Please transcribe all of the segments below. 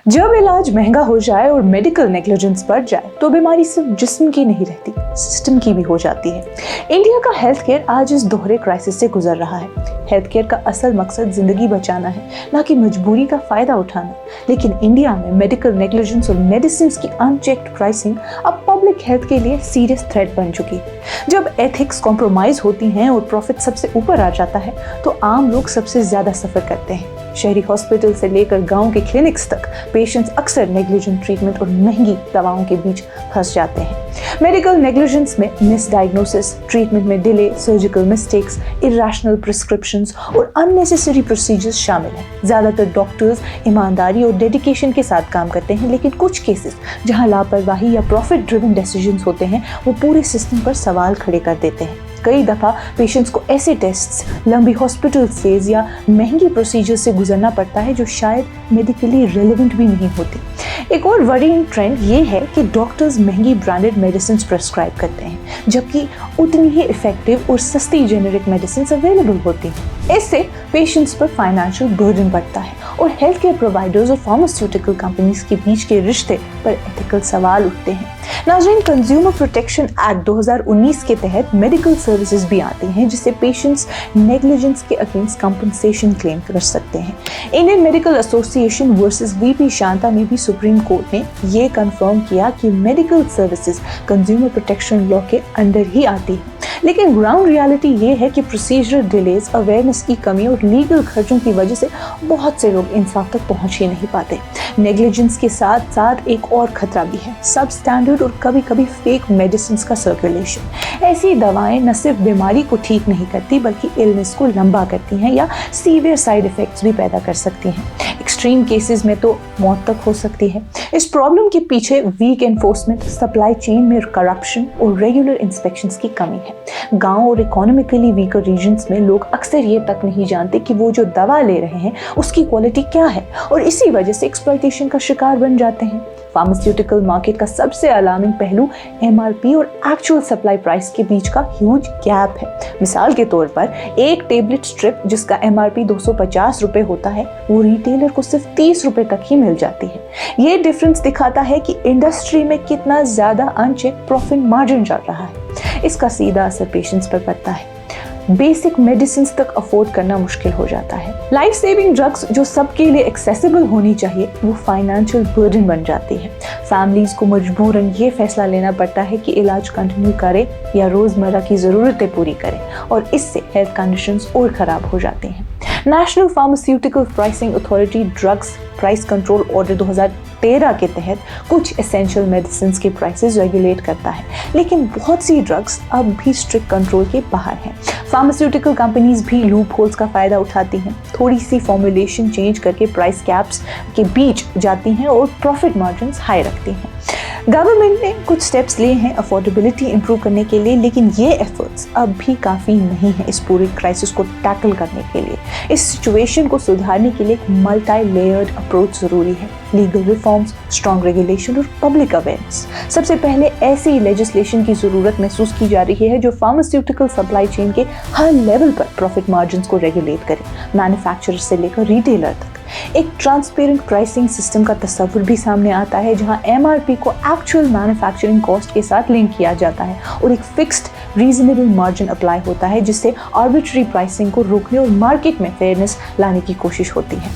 जब इलाज महंगा हो जाए और मेडिकल नेग्लिजेंस बढ़ जाए तो बीमारी सिर्फ जिस्म की नहीं रहती, सिस्टम की भी हो जाती है। इंडिया का हेल्थ केयर आज इस दोहरे क्राइसिस से गुजर रहा है। हेल्थ केयर का असल मकसद जिंदगी बचाना है, ना कि मजबूरी का फायदा उठाना। लेकिन इंडिया में मेडिकल नेग्लिजेंस और मेडिसिन की अनचेक्ड प्राइसिंग अब पब्लिक हेल्थ के लिए सीरियस थ्रेट बन चुकी है। जब एथिक्स कॉम्प्रोमाइज होती हैं और प्रॉफिट सबसे ऊपर आ जाता है तो आम लोग सबसे ज्यादा सफर करते हैं। शहरी हॉस्पिटल से लेकर गांव के क्लिनिक्स तक पेशेंट्स अक्सर नेग्लिजेंट ट्रीटमेंट और महंगी दवाओं के बीच फंस जाते हैं। मेडिकल नेग्लिजेंस में मिसडायग्नोसिस, ट्रीटमेंट में delay, surgical mistakes, irrational prescriptions और अननेसेसरी प्रोसीजर्स शामिल हैं। ज्यादातर डॉक्टर्स ईमानदारी और डेडिकेशन के साथ काम करते हैं, लेकिन कुछ केसेस जहां लापरवाही या प्रॉफिट ड्रिवन डिसीजंस होते हैं वो पूरे सिस्टम पर सवाल खड़े कर देते हैं। कई दफ़ा पेशेंट्स को ऐसे टेस्ट्स, लंबी हॉस्पिटल स्टेज या महंगी प्रोसीजर से गुजरना पड़ता है जो शायद मेडिकली रेलेवेंट भी नहीं होती। एक और वरीइंग ट्रेंड ये है कि डॉक्टर्स महंगी ब्रांडेड मेडिसिन प्रेस्क्राइब करते हैं, जबकि उतनी ही इफेक्टिव और सस्ती जेनेरिक मेडिसिन अवेलेबल होती हैं। इससे पेशेंट्स पर फाइनेंशियल बर्डन बढ़ता है और हेल्थ केयर प्रोवाइडर्स और फार्मास्यूटिकल कंपनीज के बीच के रिश्ते पर एथिकल सवाल उठते हैं। नाज़रीन, कंज्यूमर प्रोटेक्शन एक्ट 2019 के तहत मेडिकल सर्विसेज भी आती हैं जिससे पेशेंट्स नेग्लिजेंस के अगेंस्ट कंपनसेशन क्लेम कर सकते हैं। Indian medical association versus VP Shanta में भी सुप्रीम कोर्ट ने ये कंफर्म किया कि medical services consumer protection law के अंडर ही आती है। लेकिन ग्राउंड रियलिटी ये है कि प्रोसीजर डिलेज, अवेयरनेस की कमी और लीगल खर्चों की वजह से बहुत से लोग इंसाफ तक पहुंच ही नहीं पाते। नेग्लिजेंस के साथ साथ एक और खतरा भी है, सब स्टैंडर्ड और कभी कभी फेक मेडिसिन का सर्कुलेशन। ऐसी दवाएं न सिर्फ बीमारी को ठीक नहीं करती बल्कि इलनेस को लंबा करती हैं या सीवियर साइड इफेक्ट्स भी पैदा कर सकती हैं। एक्सट्रीम केसेस में तो मौत तक हो सकती है। इस प्रॉब्लम के पीछे वीक एनफोर्समेंट, सप्लाई चेन में करप्शन और रेगुलर इंस्पेक्शंस की कमी है। गांव और इकोनॉमिकली वीकर रीजन्स में लोग अक्सर ये तक नहीं जानते कि वो जो दवा ले रहे हैं उसकी क्वालिटी क्या है और इसी वजह से एक्सप्लॉयटेशन का शिकार बन जाते हैं। फार्मास्यूटिकल मार्केट का सबसे अलार्मिंग पहलू एमआरपी और एक्चुअल सप्लाई प्राइस के बीच का ह्यूज गैप है। मिसाल के तौर पर एक टेबलेट स्ट्रिप जिसका एमआरपी 250 रुपए होता है वो रिटेलर को सिर्फ 30 रुपए तक ही मिल जाती है। ये डिफरेंस दिखाता है कि इंडस्ट्री में कितना ज्यादा अनचेक प्रॉफिट मार्जिन चल रहा है। इसका सीधा असर पेशेंट्स पर पड़ता है। बेसिक मेडिसिन तक अफोर्ड करना मुश्किल हो जाता है। लाइफ सेविंग ड्रग्स जो सबके लिए एक्सेसिबल होनी चाहिए वो फाइनेंशियल बर्डन बन जाती है। फैमिलीज को मजबूरन ये फैसला लेना पड़ता है कि इलाज कंटिन्यू करे या रोजमर्रा की जरूरतें पूरी करें और इससे हेल्थ कंडीशंस और खराब हो जाती हैं। National pharmaceutical pricing authority drugs price control order 2013 के तहत कुछ एसेंशियल मेडिसिन के प्राइसेस रेगुलेट करता है, लेकिन बहुत सी ड्रग्स अब भी स्ट्रिक्ट कंट्रोल के बाहर हैं। फार्मास्यूटिकल कंपनीज भी लूप होल्स का फायदा उठाती हैं, थोड़ी सी फॉर्मुलेशन चेंज करके प्राइस कैप्स के बीच जाती हैं और प्रॉफिट मार्जिन्स हाई रखती हैं। गवर्नमेंट ने कुछ स्टेप्स लिए हैं अफोर्डेबिलिटी इंप्रूव करने के लिए, लेकिन ये एफर्ट्स अब भी काफ़ी नहीं है इस पूरी क्राइसिस को टैकल करने के लिए। इस सिचुएशन को सुधारने के लिए एक मल्टी लेयर्ड अप्रोच ज़रूरी है। लीगल रिफॉर्म्स, स्ट्रॉन्ग रेगुलेशन और पब्लिक अवेयरनेस। सबसे पहले ऐसी लेजिस्लेशन की ज़रूरत महसूस की जा रही है जो फार्मास्यूटिकल सप्लाई चेन के हर लेवल पर प्रॉफिट मार्जिन्स को रेगुलेट करे, मैन्युफैक्चरर से लेकर रिटेलर तक। एक ट्रांसपेरेंट प्राइसिंग सिस्टम का तस्वुर भी सामने आता है जहां एमआरपी को एक्चुअल मैन्युफैक्चरिंग कॉस्ट के साथ लिंक किया जाता है और एक फिक्स्ड रीजनेबल मार्जिन अप्लाई होता है, जिससे आर्बिट्री प्राइसिंग को रोकने और मार्केट में फेयरनेस लाने की कोशिश होती है।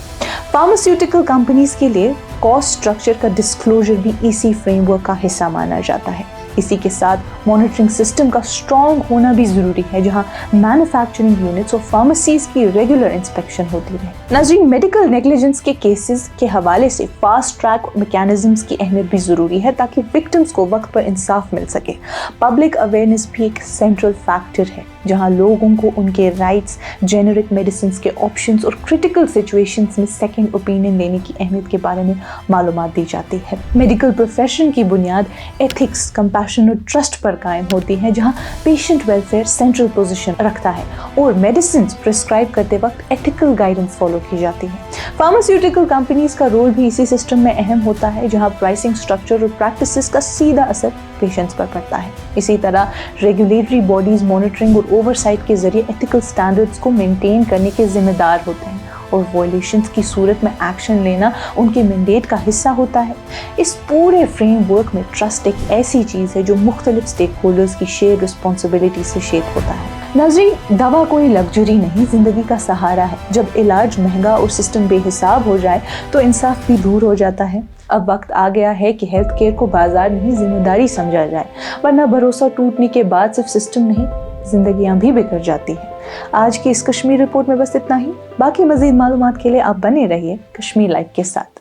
फार्मास्यूटिकल कंपनीज के लिए कॉस्ट स्ट्रक्चर का डिस्क्लोजर भी इसी फ्रेमवर्क का हिस्सा माना जाता है। इसी के साथ मॉनिटरिंग सिस्टम का स्ट्रॉन्ग होना भी जरूरी है जहां मैन्युफैक्चरिंग यूनिट्स और फार्मेसीज की रेगुलर इंस्पेक्शन होती रहे। नाज़रीन, मेडिकल नेग्लिजेंस के केसेस के हवाले से फास्ट ट्रैक मैकेनिज्म्स की अहमियत भी जरूरी है ताकि विक्टिम्स को वक्त पर इंसाफ मिल सके। पब्लिक अवेयरनेस भी एक सेंट्रल फैक्टर है जहां लोगों को उनके राइट्स, जेनेरिक मेडिसिन के ऑप्शंस और क्रिटिकल सिचुएशंस में सेकेंड ओपिनियन लेने की अहमियत के बारे में मालूमात दी जाती है। मेडिकल प्रोफेशन की बुनियाद एथिक्स, कंपैशन और ट्रस्ट पर कायम होती है जहां पेशेंट वेलफेयर सेंट्रल पोजीशन रखता है और मेडिसिन प्रिस्क्राइब करते वक्त एथिकल गाइडेंस फॉलो की जाती है। फार्मास्यूटिकल कंपनीज का रोल भी इसी सिस्टम में अहम होता है जहां प्राइसिंग स्ट्रक्चर और प्रैक्टिसेस का सीधा असर पेशेंट्स पर पड़ता है। इसी तरह रेगुलेटरी बॉडीज मॉनिटरिंग और ओवरसाइट के जरिए एथिकल स्टैंडर्ड्स को मेंटेन करने के जिम्मेदार होते हैं और वॉयलेशंस की सूरत में एक्शन लेना उनके मैंडेट का हिस्सा होता है। इस पूरे फ्रेमवर्क में ट्रस्ट एक ऐसी चीज़ है जो मुख्तलिफ स्टेक होल्डर्स की शेयर रिस्पॉन्सिबिलिटी से शेप होता है। नाज़रीन, दवा कोई लग्जरी नहीं, जिंदगी का सहारा है। जब इलाज महंगा और सिस्टम बेहिसाब हो जाए तो इंसाफ भी दूर हो जाता है। अब वक्त आ गया है कि हेल्थ केयर को बाजार नहीं जिम्मेदारी समझा जाए, वरना भरोसा टूटने के बाद सिर्फ सिस्टम नहीं, जिंदगियां भी बिगड़ जाती हैं। आज की इस कश्मीर रिपोर्ट में बस इतना ही। बाकी मजीद मालूमात के लिए आप बने रहिए कश्मीर लाइव के साथ।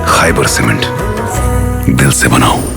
खैबर सीमेंट, दिल से बनाओ।